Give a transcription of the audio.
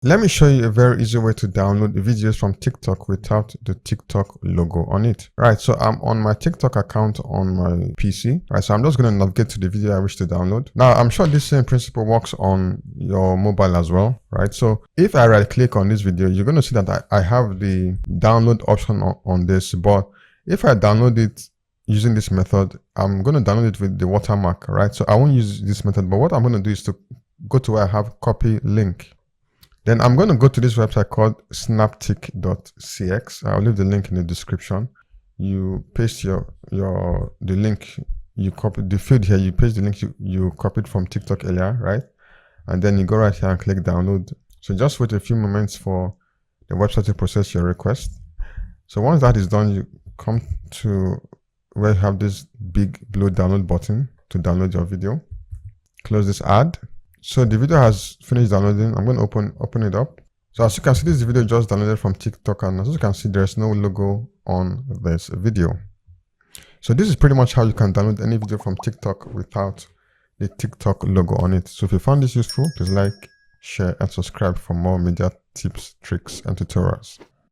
Let me show you a very easy way to download videos from TikTok without the TikTok logo on it. Right, so I'm on my TikTok account on my PC. Right, so I'm just going to navigate to the video I wish to download. Now, I'm sure this same principle works on your mobile as well. Right, so if I right click on this video, you're going to see that I have the download option on this. But if I download it using this method, I'm going to download it with the watermark. Right, so I won't use this method. But what I'm going to do is to go to where I have copy link. Then I'm going to go to this website called snaptik.cx. I'll leave the link in the description. You paste the link you copied, the field here, you paste the link you copied from TikTok earlier, right? And then you go right here and click download. So just wait a few moments for the website to process your request. So once that is done, you come to where you have this big blue download button to download your video. Close this ad. So the video has finished downloading. I'm going to open it up. So as you can see, this video just downloaded from TikTok, and as you can see, there's no logo on this video. So this is pretty much how you can download any video from TikTok without the TikTok logo on it. So if you found this useful, please like, share, and subscribe for more media tips, tricks, and tutorials.